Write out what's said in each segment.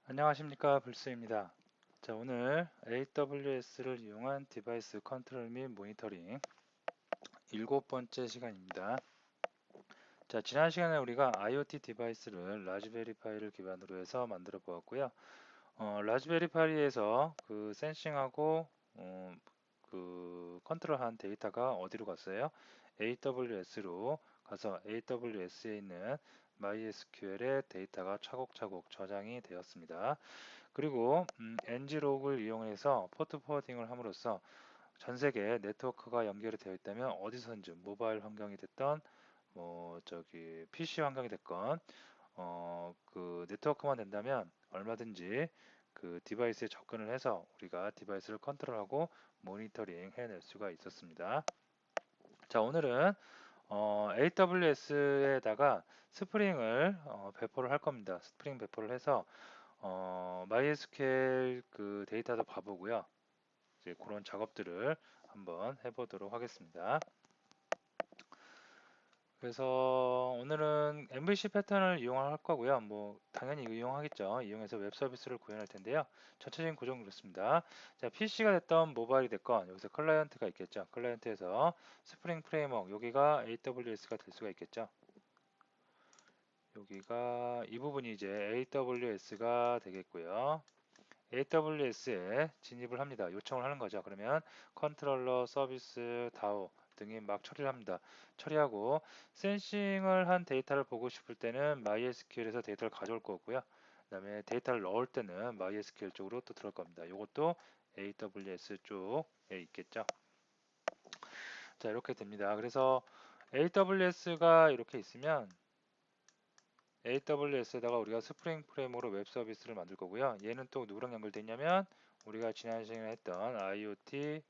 안녕하십니까, 불스입니다. 자, 오늘 AWS를 이용한 디바이스 컨트롤 및 모니터링 일곱 번째 시간입니다. 자, 지난 시간에 우리가 IoT 디바이스를 라즈베리 파이를 기반으로 해서 만들어 보았고요. 라즈베리 파이에서 그 센싱하고 그 컨트롤한 데이터가 어디로 갔어요? AWS로 가서 AWS에 있는 MySQL에 데이터가 차곡차곡 저장이 되었습니다. 그리고 nglog을 이용해서 포트 포워딩을 함으로써 전 세계 네트워크가 연결이 되어 있다면 어디서든지 모바일 환경이 됐던 뭐 저기 PC 환경이 됐건 그 네트워크만 된다면 얼마든지 그 디바이스에 접근을 해서 우리가 디바이스를 컨트롤하고 모니터링 해낼 수가 있었습니다. 자, 오늘은 AWS에다가 스프링을 배포를 할 겁니다. 스프링 배포를 해서 MySQL 그 데이터도 봐보고요. 이제 그런 작업들을 한번 해보도록 하겠습니다. 그래서 오늘은 MVC 패턴을 이용할 거고요. 뭐 당연히 이용하겠죠. 이용해서 웹 서비스를 구현할 텐데요. 전체적인 구조는 그렇습니다. 자, PC가 됐던 모바일이 됐건 여기서 클라이언트가 있겠죠. 클라이언트에서 스프링 프레임워크 여기가 AWS가 될 수가 있겠죠. 여기가 이 부분이 이제 AWS가 되겠고요. AWS에 진입을 합니다. 요청을 하는 거죠. 그러면 컨트롤러, 서비스, 다오 등이 막 처리를 합니다. 처리하고 센싱을 한 데이터를 보고 싶을 때는 MySQL에서 데이터를 가져올 거고요. 그 다음에 데이터를 넣을 때는 MySQL 쪽으로 또 들어올 겁니다. 이것도 AWS 쪽에 있겠죠. 자, 이렇게 됩니다. 그래서 AWS가 이렇게 있으면 AWS에다가 우리가 스프링 프레임으로 웹 서비스를 만들 거고요. 얘는 또 누구랑 연결되어 있냐면 우리가 지난 시간에 했던 IoT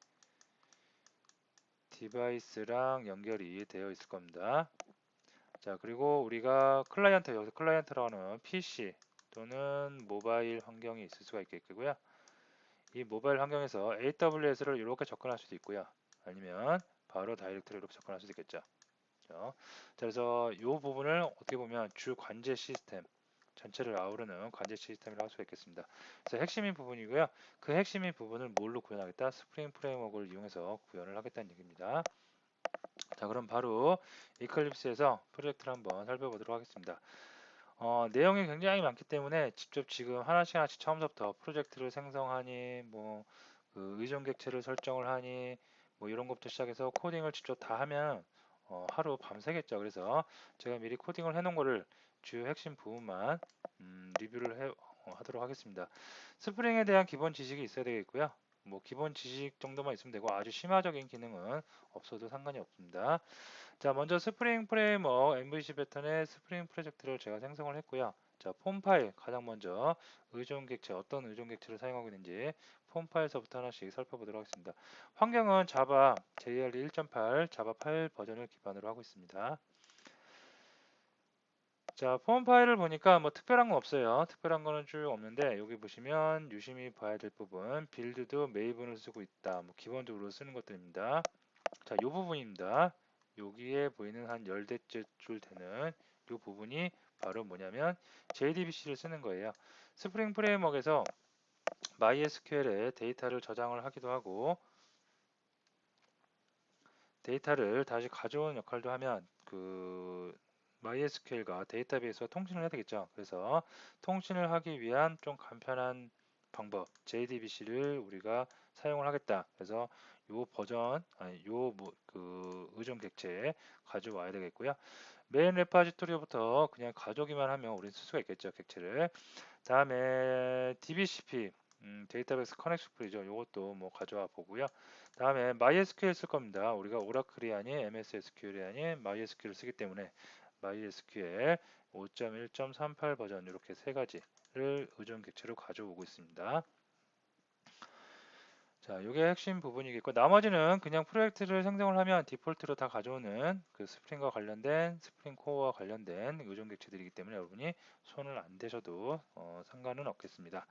디바이스랑 연결이 되어 있을 겁니다. 자, 그리고 우리가 클라이언트, 여기서 클라이언트라고 하는 PC 또는 모바일 환경이 있을 수가 있겠고요. 이 모바일 환경에서 AWS를 이렇게 접근할 수도 있고요. 아니면 바로 다이렉트로 이렇게 접근할 수도 있겠죠. 자, 그래서 이 부분을 어떻게 보면 주 관제 시스템 전체를 아우르는 관제 시스템이라고 할 수가 있겠습니다. 그래서 핵심인 부분이고요. 그 핵심인 부분을 뭘로 구현하겠다? 스프링 프레임워크를 이용해서 구현을 하겠다는 얘기입니다. 자, 그럼 바로 이클립스에서 프로젝트를 한번 살펴보도록 하겠습니다. 내용이 굉장히 많기 때문에 직접 지금 하나씩 하나씩 처음부터 프로젝트를 생성하니 그 의존 객체를 설정을 하니 뭐 이런 것부터 시작해서 코딩을 직접 다 하면 하루 밤새겠죠. 그래서 제가 미리 코딩을 해놓은 거를 주요 핵심 부분만 리뷰를 하도록 하겠습니다. 스프링에 대한 기본 지식이 있어야 되겠고요. 뭐 기본 지식 정도만 있으면 되고 아주 심화적인 기능은 없어도 상관이 없습니다. 자, 먼저 스프링 프레임워크 MVC 패턴의 스프링 프로젝트를 제가 생성을 했고요. 자, 폼 파일 가장 먼저 의존 객체 어떤 의존 객체를 사용하고 있는지 폼 파일서부터 하나씩 살펴보도록 하겠습니다. 환경은 자바 JRE 1.8 자바 8 버전을 기반으로 하고 있습니다. 자, 폼 파일을 보니까 뭐 특별한 건 없어요. 특별한 거는 쭉 없는데 여기 보시면 유심히 봐야 될 부분 빌드도 메이븐을 쓰고 있다. 뭐 기본적으로 쓰는 것들입니다. 자, 이 부분입니다. 여기에 보이는 한 열대째 줄 되는 이 부분이 바로 뭐냐면 JDBC를 쓰는 거예요. 스프링 프레임워크에서 MySQL에 데이터를 저장을 하기도 하고 데이터를 다시 가져오는 역할도 하면 그 MySQL과 데이터베이스와 통신을 해야 되겠죠. 그래서 통신을 하기 위한 좀 간편한 방법 JDBC를 우리가 사용을 하겠다. 그래서 요 버전 아니 요그 의존 객체에 가져와야 되겠고요. 메인 레파지토리부터 그냥 가져오기만 하면 우리는 쓸 수가 있겠죠. 객체를. 다음에 DBCP 데이터베이스 커넥션 풀이죠. 이것도 뭐 가져와 보고요. 다음에 MySQL 쓸 겁니다. 우리가 오라클이 아닌 MS SQL이 아닌 MySQL 쓰기 때문에 MySQL 5.1.38 버전 이렇게 세 가지를 의존 객체로 가져오고 있습니다. 자, 이게 핵심 부분이겠고 나머지는 그냥 프로젝트를 생성을 하면 디폴트로 다 가져오는 그 스프링과 관련된 스프링 코어와 관련된 의존 객체들이기 때문에 여러분이 손을 안 대셔도 상관은 없겠습니다.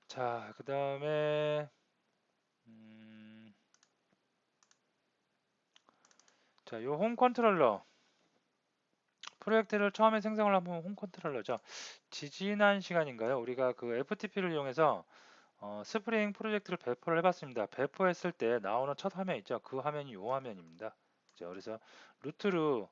자, 그 다음에 자, 요 홈 컨트롤러 프로젝트를 처음에 생성을 하면 홈 컨트롤러죠. 지지난 시간인가요? 우리가 그 FTP를 이용해서 스프링 프로젝트를 배포를 해봤습니다. 배포했을 때 나오는 첫 화면 있죠? 그 화면이 이 화면입니다. 그죠? 그래서 루트로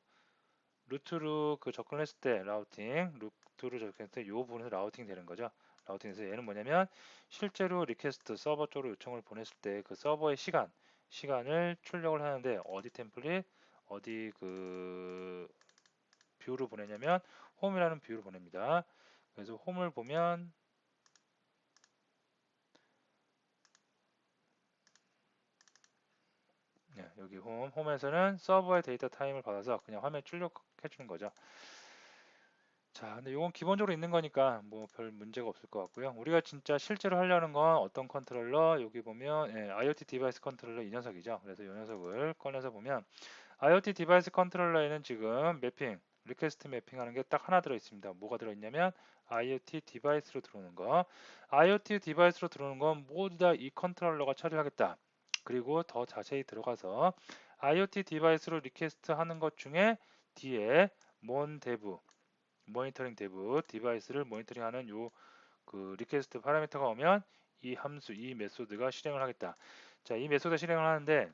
그 접근했을 때 라우팅, 루트로 접근했을 때 이 부분에서 라우팅 되는 거죠. 라우팅에서 얘는 뭐냐면 실제로 리퀘스트 서버 쪽으로 요청을 보냈을 때 그 서버의 시간을 출력을 하는데 어디 템플릿, 어디 그 뷰로 보내냐면 홈이라는 뷰로 보냅니다. 그래서 홈을 보면 네, 여기 홈에서는 서버의 데이터 타임을 받아서 그냥 화면 출력해 주는 거죠. 자, 근데 이건 기본적으로 있는 거니까 뭐 별 문제가 없을 것 같고요. 우리가 진짜 실제로 하려는 건 어떤 컨트롤러, 여기 보면 IoT 디바이스 컨트롤러 이 녀석이죠. 그래서 이 녀석을 꺼내서 보면 IoT 디바이스 컨트롤러에는 지금 매핑, 리퀘스트 매핑하는 게 딱 하나 들어 있습니다. 뭐가 들어 있냐면 IoT 디바이스로 들어오는 거. IoT 디바이스로 들어오는 건 모두 다 이 컨트롤러가 처리하겠다. 그리고 더 자세히 들어가서 IoT 디바이스로 리퀘스트 하는 것 중에 뒤에 몬데브 모니터링 데브 디바이스를 모니터링하는 요 그 리퀘스트 파라미터가 오면 이 함수, 이 메소드가 실행을 하겠다. 자, 이 메소드 실행을 하는데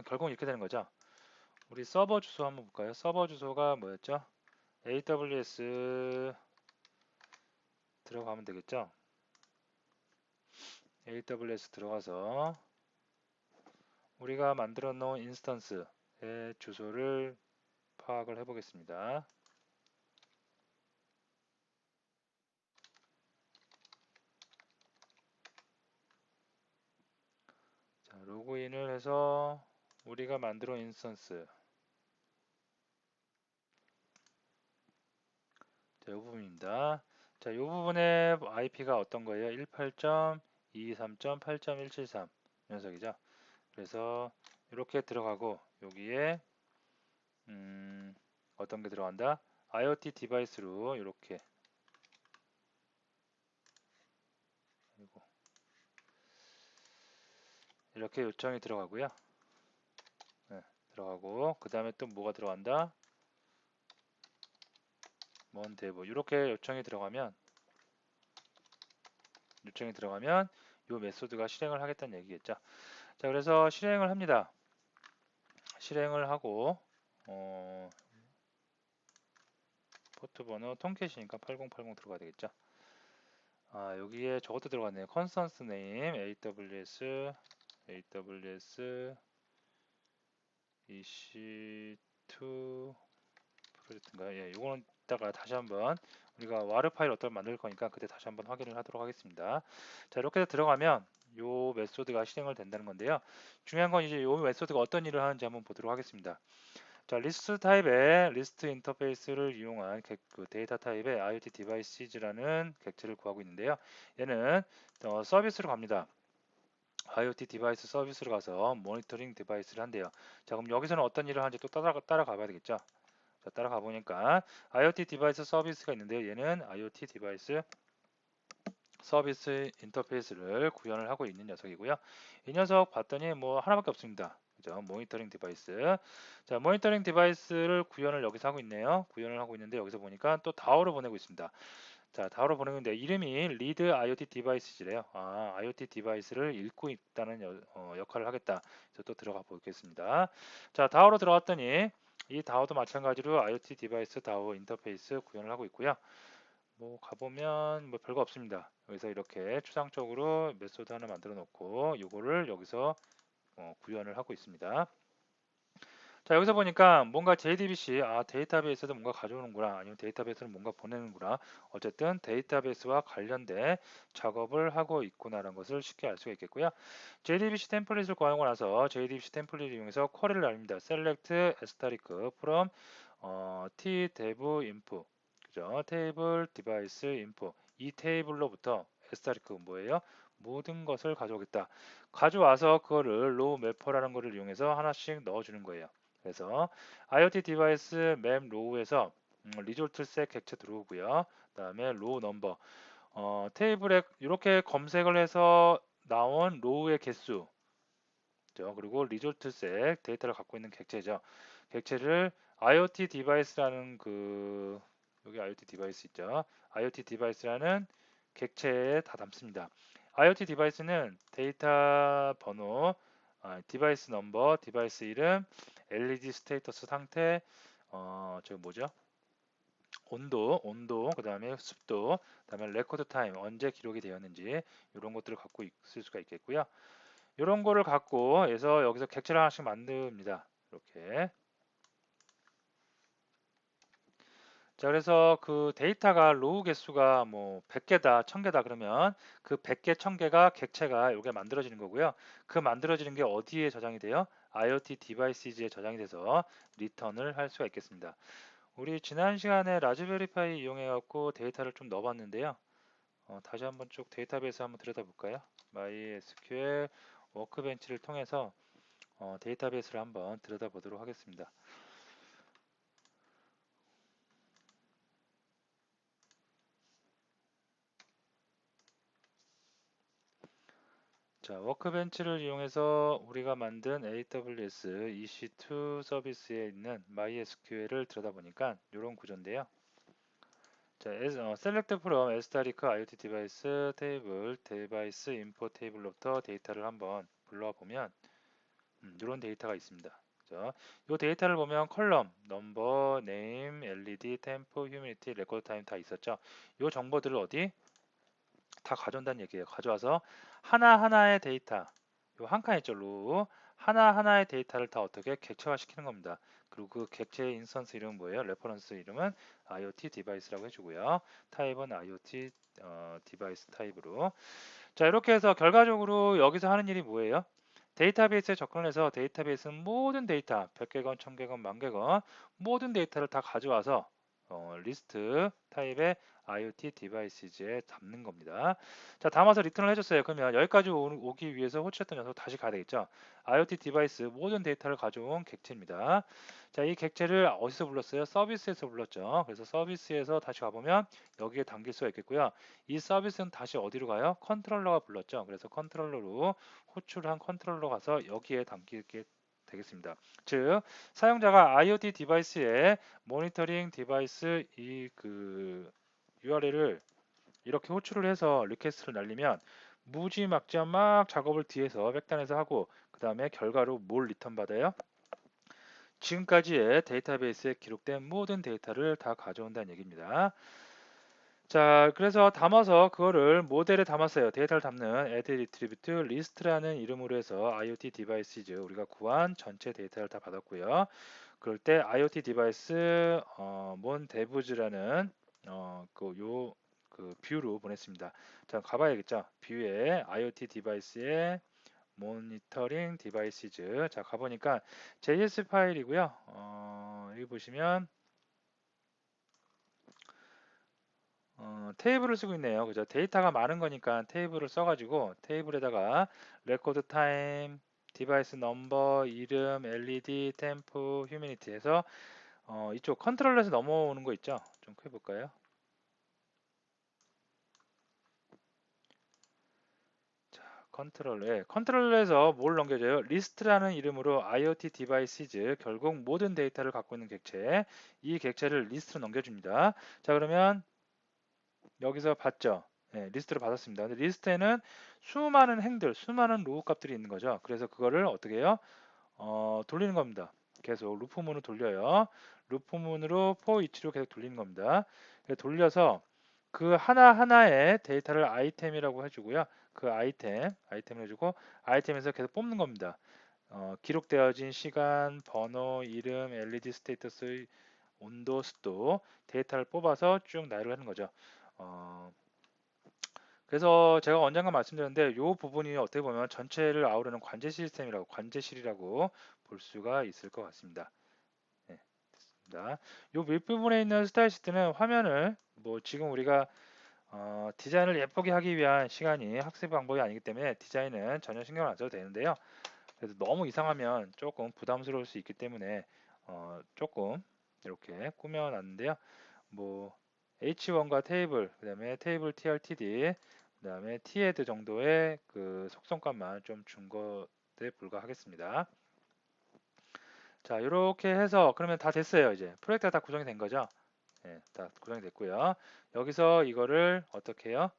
결국 이렇게 되는 거죠. 우리 서버 주소 한번 볼까요? 서버 주소가 뭐였죠? AWS 들어가면 되겠죠? AWS 들어가서 우리가 만들어 놓은 인스턴스의 주소를 파악을 해보겠습니다. 자, 로그인을 해서 우리가 만들어 놓은 인스턴스 자, 이 부분입니다. 자, 이 부분의 IP가 어떤 거예요? 18.223.8.173 녀석이죠. 그래서 이렇게 들어가고 여기에 어떤 게 들어간다? IoT 디바이스로 이렇게 요청이 들어가고요. 네, 들어가고 그 다음에 또 뭐가 들어간다? 먼데브 이렇게 요청이 들어가면 이 메소드가 실행을 하겠다는 얘기겠죠. 자, 그래서 실행을 합니다. 실행을 하고 포트 번호 통캣이니까 8080 들어가야 되겠죠. 아, 여기에 저것도 들어갔네요. 컨스턴스 네임 AWS EC2 프로젝트인가요? 예, 요거는 이따가 다시 한번 우리가 와르 파일 어떤 만들 거니까 그때 다시 한번 확인을 하도록 하겠습니다. 자, 이렇게 들어가면 요 메소드가 실행을 된다는 건데요. 중요한 건 이제 요 메소드가 어떤 일을 하는지 한번 보도록 하겠습니다. 자, 리스트 타입의 리스트 인터페이스를 이용한 그 데이터 타입의 IoT 디바이스라는 객체를 구하고 있는데요. 얘는 서비스로 갑니다. IoT 디바이스 서비스로 가서 모니터링 디바이스를 한대요. 자, 그럼 여기서는 어떤 일을 하는지 또 따라가 봐야 되겠죠. 자, 따라가 보니까 IoT 디바이스 서비스가 있는데요. 얘는 IoT 디바이스 서비스 인터페이스를 구현을 하고 있는 녀석이고요. 이 녀석 봤더니 뭐 하나밖에 없습니다. 그죠? 모니터링 디바이스. 자, 모니터링 디바이스를 구현을 여기서 하고 있네요. 구현을 하고 있는데 여기서 보니까 또 다오로 보내고 있습니다. 자, 다오로 보내고 있는데 이름이 리드 IoT 디바이스래요. 아, IoT 디바이스를 읽고 있다는 역할을 하겠다. 그래서 또 들어가 보겠습니다. 자, 다오로 들어갔더니 이 다오도 마찬가지로 IoT 디바이스 다오 인터페이스 구현을 하고 있고요. 뭐 가보면 뭐 별거 없습니다. 여기서 이렇게 추상적으로 메소드 하나 만들어 놓고 이거를 여기서 구현을 하고 있습니다. 자, 여기서 보니까 뭔가 JDBC 데이터베이스에서 뭔가 가져오는구나, 아니면 데이터베이스를 뭔가 보내는구나, 어쨌든 데이터베이스와 관련된 작업을 하고 있구나라는 것을 쉽게 알 수가 있겠고요. JDBC 템플릿을 구하고 나서 JDBC 템플릿을 이용해서 쿼리를 날립니다. select asterisk from tdev info, 그죠? 테이블 디바이스 인포, 이 테이블로부터 asterisk 뭐예요? 모든 것을 가져오겠다. 가져와서 그거를 로우 매퍼라는 것을 이용해서 하나씩 넣어주는 거예요. 그래서 IoT 디바이스 맵 로우에서 리졸트 셋 객체 들어오고요. 그 다음에 로우 넘버 테이블에 이렇게 검색을 해서 나온 로우의 개수, 그리고 리졸트 셋 데이터를 갖고 있는 객체죠. 객체를 IoT 디바이스라는 그 여기 IoT 디바이스 있죠. IoT 디바이스라는 객체에 다 담습니다. IoT 디바이스는 데이터 번호, 디바이스 넘버, 디바이스 이름, LED 스테이터스 상태, 저 뭐죠? 온도, 그 다음에 습도, 그 다음에 레코드 타임, 언제 기록이 되었는지 이런 것들을 갖고 있을 수가 있겠고요. 이런 거를 갖고 해서 여기서 객체를 하나씩 만듭니다. 이렇게. 자, 그래서 그 데이터가 로우 개수가 뭐 100개다, 1000개다 그러면 그 100개, 1000개가 객체가 이게 만들어지는 거고요. 그 만들어지는 게 어디에 저장이 돼요? IoT 디바이스에 저장이 돼서 리턴을 할 수가 있겠습니다. 우리 지난 시간에 라즈베리파이 이용해 갖고 데이터를 좀 넣어봤는데요. 다시 한번 쭉 데이터베이스 한번 들여다볼까요? MySQL 워크벤치를 통해서 데이터베이스를 한번 들여다보도록 하겠습니다. 자, 워크벤치를 이용해서 우리가 만든 AWS EC2 서비스에 있는 MySQL을 들여다보니까 이런 구조인데요. 자, select from asterisk IoT device table, device info table로부터 데이터를 한번 불러와 보면 이런 데이터가 있습니다. 그죠? 이 데이터를 보면 컬럼, 넘버, 네임, LED, 템포, 휴미니티, 레코드 타임 다 있었죠. 이 정보들을 어디 다 가져온다는 얘기예요. 가져와서 하나하나의 데이터, 요 한 칸 있죠, 로 하나하나의 데이터를 다 어떻게 객체화시키는 겁니다. 그리고 그 객체의 인스턴스 이름은 뭐예요? 레퍼런스 이름은 IoT 디바이스라고 해주고요. 타입은 IoT 디바이스 타입으로. 자, 이렇게 해서 결과적으로 여기서 하는 일이 뭐예요? 데이터베이스에 접근해서 데이터베이스는 모든 데이터, 100개건, 1000개건, 10,000개건 모든 데이터를 다 가져와서 리스트 타입의 IoT 디바이스에 담는 겁니다. 자, 담아서 리턴을 해줬어요. 그러면 여기까지 오기 위해서 호출했던 녀석 다시 가야 되겠죠. IoT 디바이스 모든 데이터를 가져온 객체입니다. 자, 이 객체를 어디서 불렀어요? 서비스에서 불렀죠. 그래서 서비스에서 다시 가보면 여기에 담길 수가 있겠고요. 이 서비스는 다시 어디로 가요? 컨트롤러가 불렀죠. 그래서 컨트롤러로 호출한 컨트롤러 가서 여기에 담기게 되겠습니다. 즉 사용자가 IoT 디바이스에 모니터링 디바이스 이 그 URL을 이렇게 호출을 해서 리퀘스트를 날리면 무지막지한 막 작업을 뒤에서 백단에서 하고 그 다음에 결과로 뭘 리턴 받아요? 지금까지의 데이터베이스에 기록된 모든 데이터를 다 가져온다는 얘기입니다. 자, 그래서 담아서 그거를 모델에 담았어요. 데이터를 담는 add retribute list라는 이름으로 해서 IoT devices 우리가 구한 전체 데이터를 다 받았고요. 그럴 때 IoT device mon devs라는 그 뷰로 보냈습니다. 자, 가봐야겠죠. 뷰에 IoT device의 모니터링 디바이시즈. 자, 가보니까 JS 파일이고요. 여기 보시면 테이블을 쓰고 있네요. 그죠? 데이터가 많은 거니까 테이블을 써가지고 테이블에다가 레코드 타임, 디바이스 넘버, 이름, LED, 템프, 휴미니티 해서 이쪽 컨트롤러에서 넘어오는 거 있죠? 좀 해볼까요? 자, 컨트롤러에서 뭘 넘겨줘요? 리스트라는 이름으로 IoT 디바이시즈 결국 모든 데이터를 갖고 있는 객체 이 객체를 리스트로 넘겨줍니다. 자, 그러면 여기서 봤죠? 네, 리스트를 받았습니다. 근데 리스트에는 수많은 행들, 수많은 로우 값들이 있는 거죠. 그래서 그거를 어떻게 해요? 돌리는 겁니다. 계속 루프문을 돌려요. 루프문으로 for each로 계속 돌리는 겁니다. 돌려서 그 하나하나의 데이터를 아이템이라고 해주고요. 그 아이템을 해주고 아이템에서 계속 뽑는 겁니다. 기록되어진 시간, 번호, 이름, LED 스테이터스, 온도, 습도 데이터를 뽑아서 쭉 나열을 하는 거죠. 어, 그래서 제가 언젠가 말씀드렸는데 이 부분이 어떻게 보면 전체를 아우르는 관제 시스템이라고 관제실이라고 볼 수가 있을 것 같습니다. 네, 됐습니다. 이 윗부분에 있는 스타일 시트는 화면을 뭐 지금 우리가 디자인을 예쁘게 하기 위한 시간이 학습 방법이 아니기 때문에 디자인은 전혀 신경 안 써도 되는데요. 그래서 너무 이상하면 조금 부담스러울 수 있기 때문에 조금 이렇게 꾸며놨는데요. 뭐 H1과 테이블, 그다음에 테이블 TRTD, 그다음에 TED 정도의 그 속성값만 좀 준 것에 불과하겠습니다. 자, 이렇게 해서 그러면 다 됐어요. 이제 프로젝트가 다 구성이 된 거죠. 예, 다 구성이 됐고요. 여기서 이거를 어떻게 해요?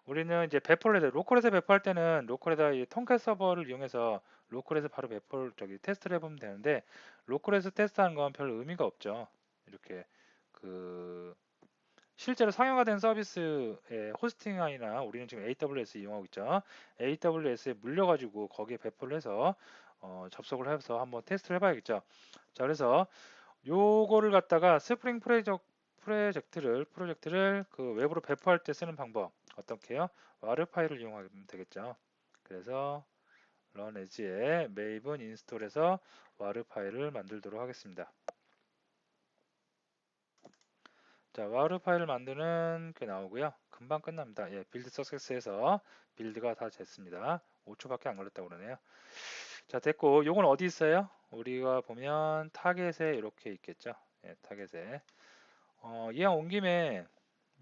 우리는 이제 배포를 해야 돼. 로컬에서 배포할 때는 로컬에다 이 통캣 서버를 이용해서 로컬에서 바로 배포를 테스트를 해보면 되는데 로컬에서 테스트하는 건 별 의미가 없죠. 이렇게 그 실제로 상용화된 서비스의 호스팅이나 우리는 지금 AWS 이용하고 있죠. AWS에 물려가지고 거기에 배포를 해서 접속을 해서 한번 테스트를 해봐야겠죠. 자, 그래서 요거를 갖다가 스프링 프로젝트를 그 외부로 배포할 때 쓰는 방법 어떻게 해요? 와르 파일을 이용하면 되겠죠. 그래서 run as에 maven install에서 와르 파일을 만들도록 하겠습니다. 자, 와르 파일을 만드는 게 나오고요. 금방 끝납니다. 예, 빌드 석세스에서 빌드가 다 됐습니다. 5초밖에 안 걸렸다고 그러네요. 자, 됐고 요건 어디 있어요? 우리가 보면 타겟에 이렇게 있겠죠. 예, 타겟에 이왕 온 김에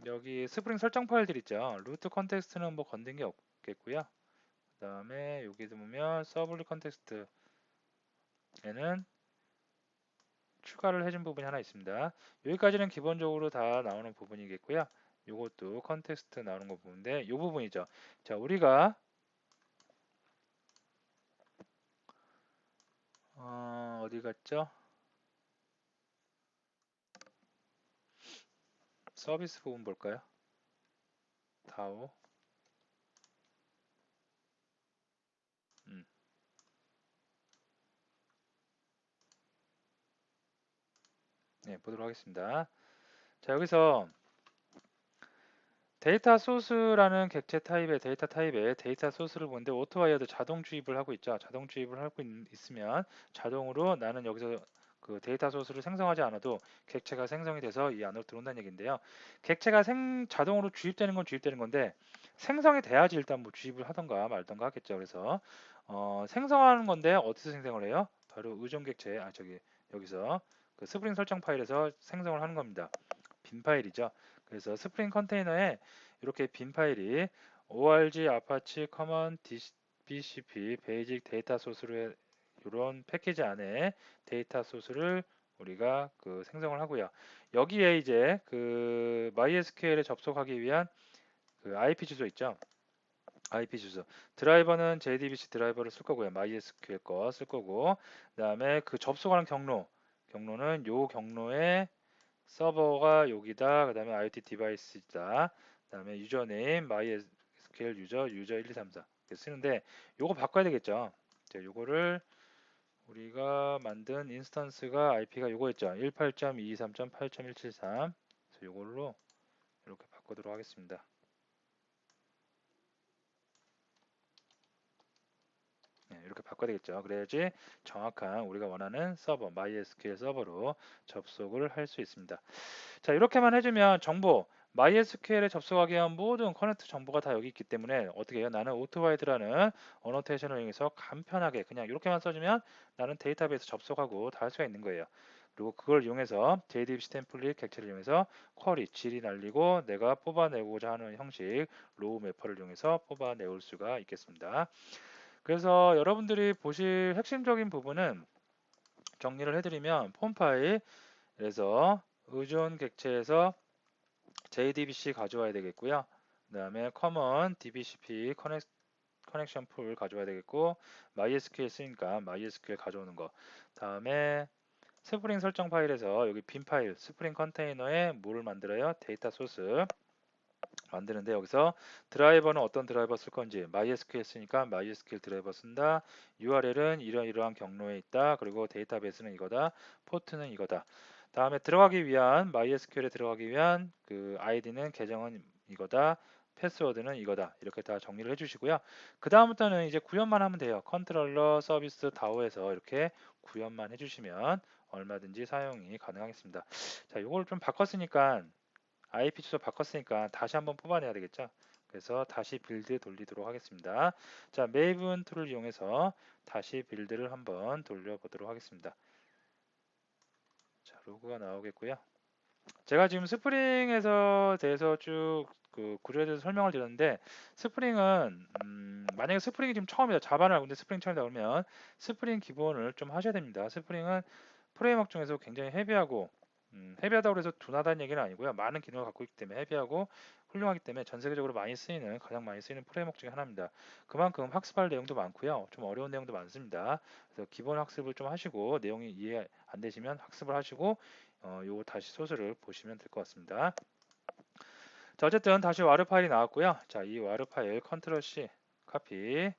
여기 스프링 설정 파일들 있죠. 루트 컨텍스트는 뭐 건든 게 없겠고요. 그 다음에 여기도 보면 서블리 컨텍스트에는 추가를 해준 부분이 하나 있습니다. 여기까지는 기본적으로 다 나오는 부분이겠고요. 이것도 컨텍스트 나오는 거 보는데 이 부분이죠. 자, 우리가 어디 갔죠? 서비스 부분 볼까요? 다오. 음, 네, 보도록 하겠습니다. 자, 여기서 데이터 소스라는 객체 타입의 데이터 타입의 데이터 소스를 보는데 오토와이어드 자동 주입을 하고 있죠. 자동 주입을 하고 있으면 자동으로 나는 여기서 그 데이터 소스를 생성하지 않아도 객체가 생성이 돼서 이 안으로 들어온다는 얘기인데요. 객체가 자동으로 주입되는 건 주입되는 건데 생성이 돼야지 일단 뭐 주입을 하던가 말던가 하겠죠. 그래서 생성하는 건데 어디서 생성을 해요? 바로 의존 객체 여기서 그 스프링 설정 파일에서 생성을 하는 겁니다. 빈 파일이죠. 그래서 스프링 컨테이너에 이렇게 빈 파일이 org 아파치 커먼 bcp 베이직 데이터 소스로 이런 패키지 안에 데이터 소스를 우리가 그 생성을 하고요. 여기에 이제 그 MySQL에 접속하기 위한 그 IP 주소 있죠. IP 주소. 드라이버는 JDBC 드라이버를 쓸 거고요. MySQL 거 쓸 거고. 그다음에 그 접속하는 경로는 요 경로에 서버가 여기다. 그 다음에 IoT 디바이스다. 그 다음에 유저네임 MySQL 유저 1, 2, 3, 4 이렇게 쓰는데 요거 바꿔야 되겠죠. 자, 요거를 우리가 만든 인스턴스가 IP가 요거였죠. 18.223.8.173. 그래서 요걸로 이렇게 바꾸도록 하겠습니다. 네, 이렇게 바꿔야 되겠죠. 그래야지 정확한 우리가 원하는 서버, MySQL 서버로 접속을 할 수 있습니다. 자, 이렇게만 해주면 정보, MySQL에 접속하기 위한 모든 커넥트 정보가 다 여기 있기 때문에 어떻게 해요? 나는 오토와이드라는 어노테이션을 이용해서 간편하게 그냥 이렇게만 써주면 나는 데이터베이스 접속하고 다 할 수가 있는 거예요. 그리고 그걸 이용해서 JDBC 템플릿 객체를 이용해서 쿼리, 질이 날리고 내가 뽑아내고자 하는 형식 로우 매퍼를 이용해서 뽑아내올 수가 있겠습니다. 그래서 여러분들이 보실 핵심적인 부분은 정리를 해드리면 폼 파일, 그래서 의존 객체에서 JDBC 가져와야 되겠고요. 그 다음에 common DBCP 커넥션 풀 가져와야 되겠고 MySQL 쓰니까 MySQL 가져오는 거. 다음에 스프링 설정 파일에서 여기 빈 파일 스프링 컨테이너에 뭐를 만들어요? 데이터 소스 만드는데 여기서 드라이버는 어떤 드라이버 쓸 건지 MySQL 쓰니까 MySQL 드라이버 쓴다. URL은 이러이러한 경로에 있다. 그리고 데이터베이스는 이거다. 포트는 이거다. 다음에 들어가기 위한 MySQL에 들어가기 위한 그 아이디는 계정은 이거다. 패스워드는 이거다. 이렇게 다 정리를 해주시고요. 그 다음부터는 이제 구현만 하면 돼요. 컨트롤러 서비스 다오에서 이렇게 구현만 해주시면 얼마든지 사용이 가능하겠습니다. 자, 이걸 좀 바꿨으니까 IP 주소 바꿨으니까 다시 한번 뽑아내야 되겠죠. 그래서 다시 빌드 돌리도록 하겠습니다. 자, 메이븐 툴을 이용해서 다시 빌드를 한번 돌려보도록 하겠습니다. 자, 로그가 나오겠고요. 제가 지금 스프링에서 대해서 쭉 그 구조에 대해서 설명을 드렸는데 스프링은 만약에 스프링이 지금 처음이다 자바를 알고 있는데 스프링 처음이다 그러면 스프링 기본을 좀 하셔야 됩니다. 스프링은 프레임워크 중에서 굉장히 헤비하고 헤비하다고 해서 둔하다는 얘기는 아니고요. 많은 기능을 갖고 있기 때문에 헤비하고 훌륭하기 때문에 전 세계적으로 가장 많이 쓰이는 프레임워크 중에 하나입니다. 그만큼 학습할 내용도 많고요. 좀 어려운 내용도 많습니다. 그래서 기본 학습을 좀 하시고 내용이 이해 안 되시면 학습을 하시고 요거 다시 소스를 보시면 될 것 같습니다. 자, 어쨌든 다시 와르 파일이 나왔고요. 자, 이 와르 파일 컨트롤 C 카피해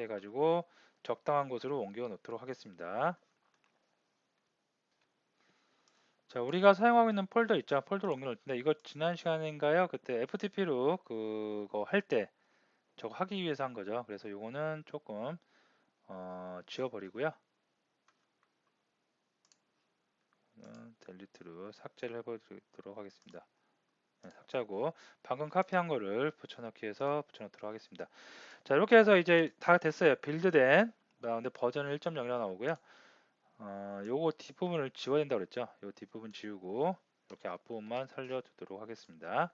가지고 적당한 곳으로 옮겨 놓도록 하겠습니다. 자, 우리가 사용하고 있는 폴더 있죠? 폴더를 옮겨 놓을 텐데 이거 지난 시간인가요? 그때 FTP로 그거 할 때 저거 하기 위해서 한 거죠. 그래서 요거는 조금 지워버리고요. 델리트로 삭제를 해보도록 하겠습니다. 네, 삭제하고 방금 카피한 거를 붙여넣기 해서 붙여넣도록 하겠습니다. 자, 이렇게 해서 이제 다 됐어요. 빌드된 근데 버전은 1.0이라 나오고요. 요거 뒷부분을 지워야 된다고 그랬죠. 요 뒷부분 지우고 이렇게 앞부분만 살려두도록 하겠습니다.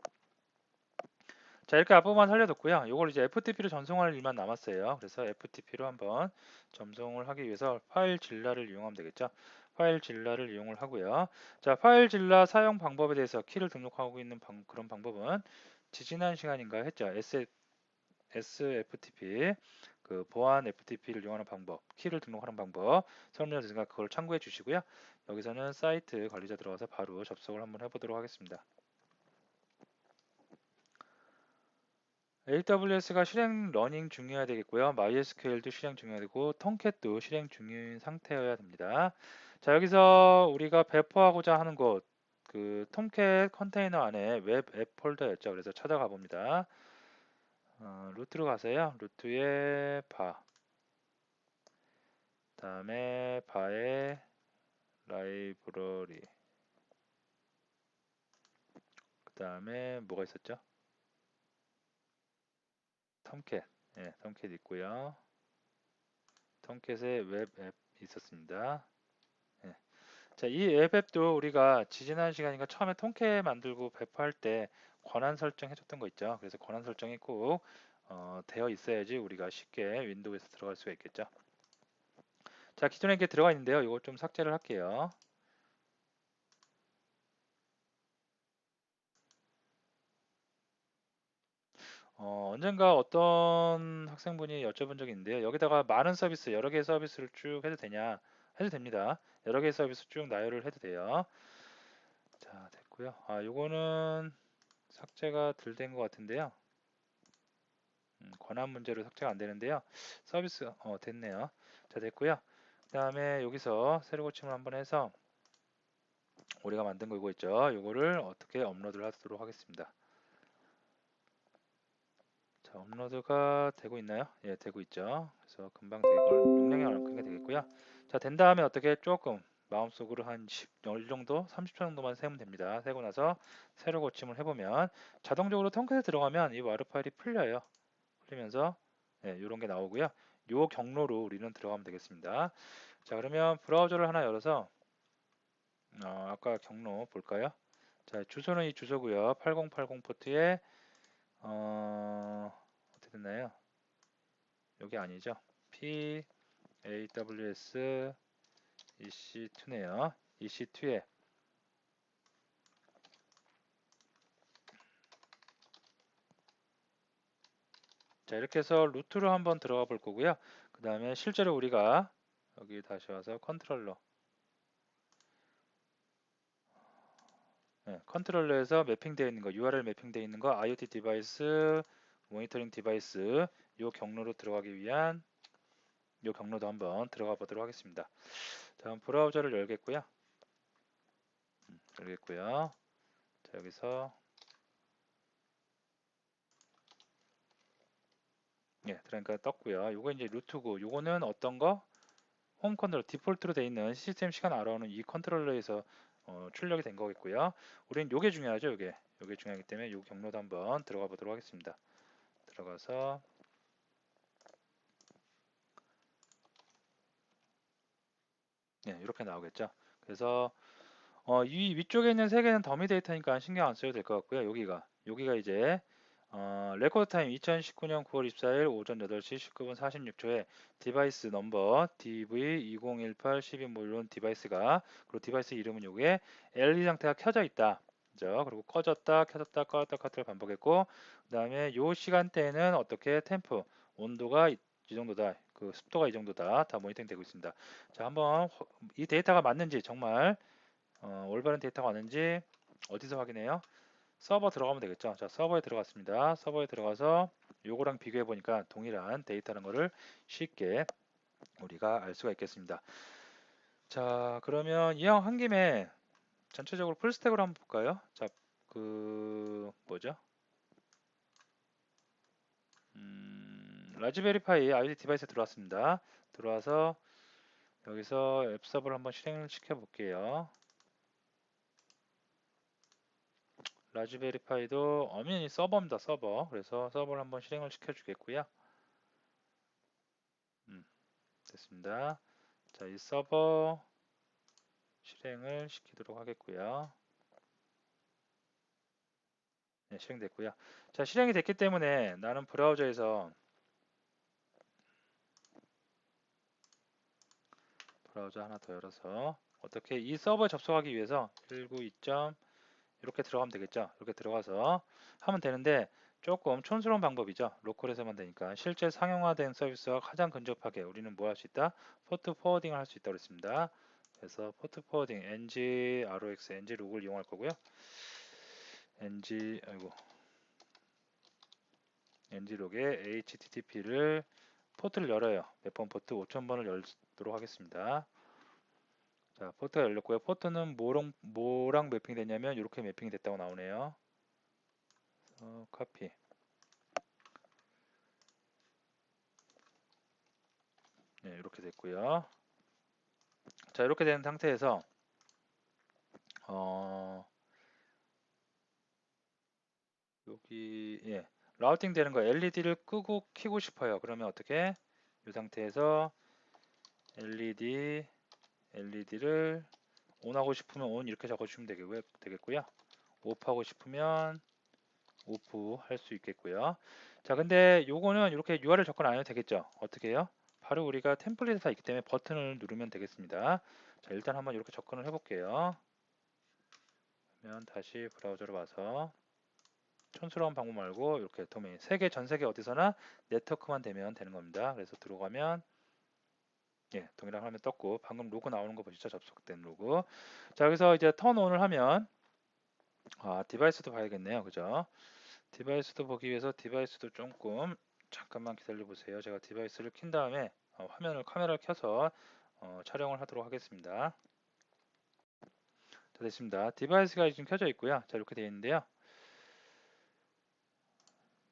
자, 이렇게 앞부분만 살려뒀고요. 요걸 이제 FTP로 전송할 일만 남았어요. 그래서 FTP로 한번 전송을 하기 위해서 파일 질라를 이용하면 되겠죠. 파일 질라를 이용을 하고요. 자, 파일 질라 사용 방법에 대해서 키를 등록하고 있는 그런 방법은 지지난 시간인가 했죠. SFTP 그 보안 FTP를 이용하는 방법, 키를 등록하는 방법 설명드리니까 그걸 참고해 주시고요. 여기서는 사이트 관리자 들어가서 바로 접속을 한번 해보도록 하겠습니다. AWS가 실행 러닝 중이어야 되겠고요. MySQL도 실행 중이어야 되고 톰캣도 실행 중인 상태여야 됩니다. 자, 여기서 우리가 배포하고자 하는 곳, 그 톰캣 컨테이너 안에 웹 앱 폴더였죠. 그래서 찾아가 봅니다. 루트로 가세요. 루트에 다음에 바에 라이브러리, 그 다음에 뭐가 있었죠? 톰캣, 예, 톰캣 있고요. 톰캣의 웹 앱 있었습니다. 예. 자, 이 앱앱도 우리가 지지난 시간인가 처음에 통계 만들고 배포할 때 권한 설정 해줬던 거 있죠. 그래서 권한 설정이 꼭 되어 있어야지 우리가 쉽게 윈도우에서 들어갈 수가 있겠죠. 자, 기존에 이렇게 들어가 있는데요. 이거 좀 삭제를 할게요. 언젠가 어떤 학생분이 여쭤본 적이 있는데요. 여기다가 많은 서비스, 여러 개의 서비스를 쭉 해도 되냐? 해도 됩니다. 여러 개의 서비스 쭉 나열을 해도 돼요. 자, 됐고요. 요거는 삭제가 덜 된 것 같은데요. 권한 문제로 삭제가 안 되는데요. 서비스 됐네요. 자, 됐고요. 그 다음에 여기서 새로 고침을 한번 해서 우리가 만든 거 이거 있죠. 이거를 어떻게 업로드를 하도록 하겠습니다. 자, 업로드가 되고 있나요? 예, 되고 있죠. 그래서 금방 되겠고 용량이 안 크게 되겠고요. 자, 된 다음에 어떻게 조금 마음속으로 한 10 정도, 30초 정도만 세면 됩니다. 세고 나서 새로 고침을 해보면 자동적으로 텅크에 들어가면 이 와르 파일이 풀려요. 풀리면서 이런 게 나오고요. 요 경로로 우리는 들어가면 되겠습니다. 자, 그러면 브라우저를 하나 열어서 아까 경로 볼까요? 자, 주소는 이 주소고요. 8080 포트에 어떻게 됐나요? 여기 아니죠? PAWS EC2네요. EC2에 자, 이렇게 해서 루트로 한번 들어가 볼 거고요. 그 다음에 실제로 우리가 여기 다시 와서 컨트롤러 컨트롤러에서 매핑되어 있는 거, URL 매핑되어 있는 거, IoT 디바이스, 모니터링 디바이스, 요 경로로 들어가기 위한 요 경로도 한번 들어가 보도록 하겠습니다. 다음 브라우저를 열겠고요. 자, 여기서 그러니까 떴고요. 요거 이제 루트고, 요거는 어떤 거? 홈 컨트롤 디폴트로 되어 있는 시스템 시간 알아오는 이 컨트롤러에서 출력이 된 거겠고요. 우리는 요게 중요하죠. 요게 중요하기 때문에 요 경로도 한번 들어가 보도록 하겠습니다. 들어가서 이렇게 나오겠죠. 그래서 이 위쪽에 있는 세 개는 더미 데이터니까 신경 안 써도 될 것 같고요. 여기가 여기가 이제 레코드 타임 2019년 9월 24일 오전 8시 19분 46초에 디바이스 넘버 DV201812 뭐 이런 디바이스가, 그리고 디바이스 이름은 요게 LED 상태가 켜져 있다. 그죠? 그리고 꺼졌다, 켜졌다, 꺼졌다, 켰다를 반복했고, 그 다음에 요 시간대에는 어떻게 템프, 온도가 이 정도다, 그 습도가 이 정도다, 다 모니터링 되고 있습니다. 자, 한번 이 데이터가 맞는지, 정말 올바른 데이터가 맞는지 어디서 확인해요? 서버 들어가면 되겠죠. 자, 서버에 들어갔습니다. 서버에 들어가서 요거랑 비교해 보니까 동일한 데이터라는 거를 쉽게 우리가 알 수가 있겠습니다. 자, 그러면 이왕 한 김에 전체적으로 풀스택으로 한번 볼까요? 자, 그 뭐죠? 라즈베리파이 IoT 디바이스에 들어왔습니다. 들어와서 여기서 앱 서버를 한번 실행을 시켜 볼게요. 라즈베리파이도 엄연히 서버입니다. 서버. 그래서 서버를 한번 실행을 시켜 주겠고요. 됐습니다. 자, 이 서버 실행을 시키도록 하겠고요. 네, 실행됐고요. 자, 실행이 됐기 때문에 나는 브라우저에서 브라우저 하나 더 열어서 어떻게 이 서버에 접속하기 위해서 192. 이렇게 들어가면 되겠죠. 이렇게 들어가서 하면 되는데 조금 촌스러운 방법이죠. 로컬에서만 되니까 실제 상용화된 서비스와 가장 근접하게 우리는 뭐 할 수 있다? 포트 포워딩을 할 수 있다고 했습니다. 그래서 포트 포워딩 ng rox ng 록을 이용할 거고요. ng록에 http를 포트를 열어요. 몇 번 포트 5000번을 열도록 하겠습니다. 자, 포트가 열렸고요. 포트는 뭐랑 매핑이 됐냐면 이렇게 매핑이 됐다고 나오네요. 카피. 네, 이렇게 됐고요. 자, 이렇게 된 상태에서 여기 라우팅 되는 거 LED를 끄고 켜고 싶어요. 그러면 어떻게? 이 상태에서 LED를 온하고 싶으면 온 이렇게 적어주시면 되겠고요. 오프하고 싶으면 오프 할 수 있겠고요. 자, 근데 요거는 이렇게 URL 접근 안 해도 되겠죠? 어떻게 해요? 바로 우리가 템플릿이 있기 때문에 버튼을 누르면 되겠습니다. 자, 일단 한번 이렇게 접근을 해볼게요. 그러면 다시 브라우저로 와서 촌스러운 방법 말고 이렇게 도메인 전 세계 어디서나 네트워크만 되면 되는 겁니다. 그래서 들어가면 동일한 화면 떴고 방금 로그 나오는 거 보시죠? 접속된 로그. 자, 여기서 이제 턴온을 하면 디바이스도 봐야겠네요. 그죠? 디바이스도 보기 위해서 디바이스도 조금 잠깐만 기다려 보세요. 제가 디바이스를 킨 다음에 카메라를 켜서 촬영을 하도록 하겠습니다. 자, 됐습니다. 디바이스가 지금 켜져 있고요. 자, 이렇게 되어 있는데요.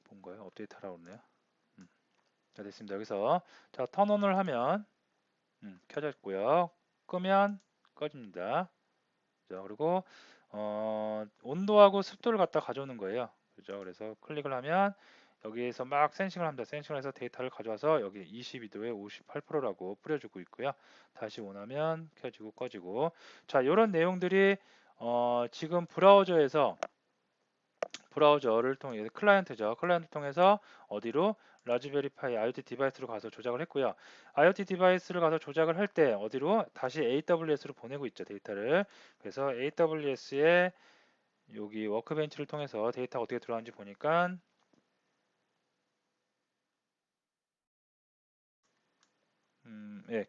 뭔가요? 업데이트 하라고 그러네요. 자, 됐습니다. 여기서 자, 턴온을 하면 켜져 있고요. 끄면 꺼집니다. 그죠? 그리고 온도하고 습도를 갖다 가져오는 거예요. 그죠? 그래서 클릭을 하면 여기에서 막 센싱을 합니다. 센싱을 해서 데이터를 가져와서 여기 22도에 58%라고 뿌려주고 있고요. 다시 원하면 켜지고 꺼지고. 자, 이런 내용들이 지금 브라우저를 통해 클라이언트죠. 클라이언트 통해서 어디로 라즈베리파이 IoT 디바이스로 가서 조작을 했고요. IoT 디바이스를 가서 조작을 할 때 어디로 다시 AWS로 보내고 있죠. 데이터를. 그래서 AWS에 여기 워크벤치를 통해서 데이터가 어떻게 들어가는지 보니까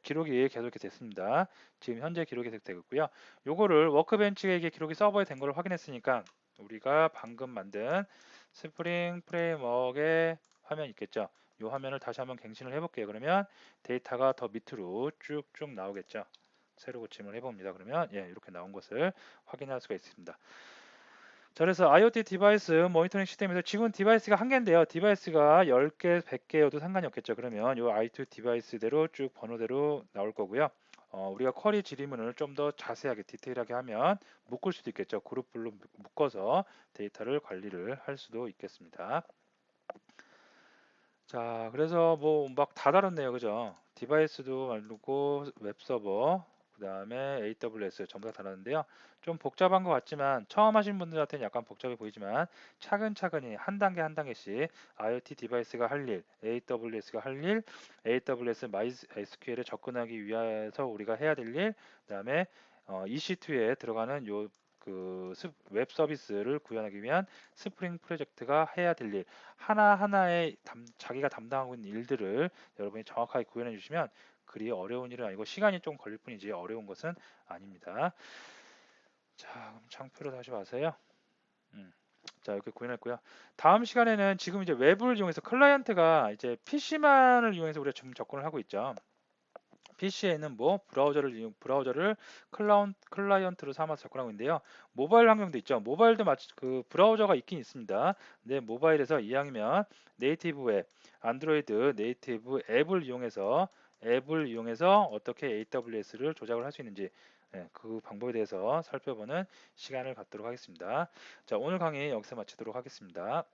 기록이 계속 이렇게 됐습니다. 지금 현재 기록이 계속 되고 있고요. 요거를 워크벤치에게 기록이 서버에 된 걸 확인했으니까 우리가 방금 만든 스프링 프레임워크의 화면 있겠죠. 이 화면을 다시 한번 갱신을 해볼게요. 그러면 데이터가 더 밑으로 쭉쭉 나오겠죠. 새로 고침을 해봅니다. 그러면 이렇게 나온 것을 확인할 수가 있습니다. 자, 그래서 IoT 디바이스 모니터링 시스템에서 지금 디바이스가 한 개인데요. 디바이스가 10개, 100개여도 상관이 없겠죠. 그러면 이 IoT 디바이스대로 쭉 번호대로 나올 거고요. 우리가 쿼리 질의문을 좀 더 자세하게 디테일하게 하면 묶을 수도 있겠죠. 그룹별로 묶어서 데이터를 관리를 할 수도 있겠습니다. 자, 그래서 뭐 막 다 다뤘네요. 그죠? 디바이스도 만들고 웹서버, 그 다음에 AWS 전부 다 다르는데요. 좀 복잡한 것 같지만 처음 하신 분들한테는 약간 복잡해 보이지만 차근차근히 한 단계 한 단계씩 IoT 디바이스가 할 일, AWS가 할 일, AWS MySQL에 접근하기 위해서 우리가 해야 될 일, 그다음에 EC2에 들어가는 웹 서비스를 구현하기 위한 스프링 프로젝트가 해야 될 일, 하나하나의 자기가 담당하고 있는 일들을 여러분이 정확하게 구현해 주시면 그리 어려운 일은 아니고 시간이 좀 걸릴 뿐이지 어려운 것은 아닙니다. 자, 그럼 창표로 다시 와서요. 음. 자, 이렇게 구현했고요. 다음 시간에는 지금 이제 웹을 이용해서 클라이언트가 이제 PC만을 이용해서 우리가 좀 접근을 하고 있죠. PC에는 뭐 브라우저를 클라이언트로 삼아서 접근하고 있는데요. 모바일 환경도 있죠. 모바일도 마치 그 브라우저가 있긴 있습니다. 근데 모바일에서 이왕이면 네이티브 웹, 안드로이드 네이티브 앱을 이용해서 어떻게 AWS를 조작을 할 수 있는지 그 방법에 대해서 살펴보는 시간을 갖도록 하겠습니다. 자, 오늘 강의 여기서 마치도록 하겠습니다.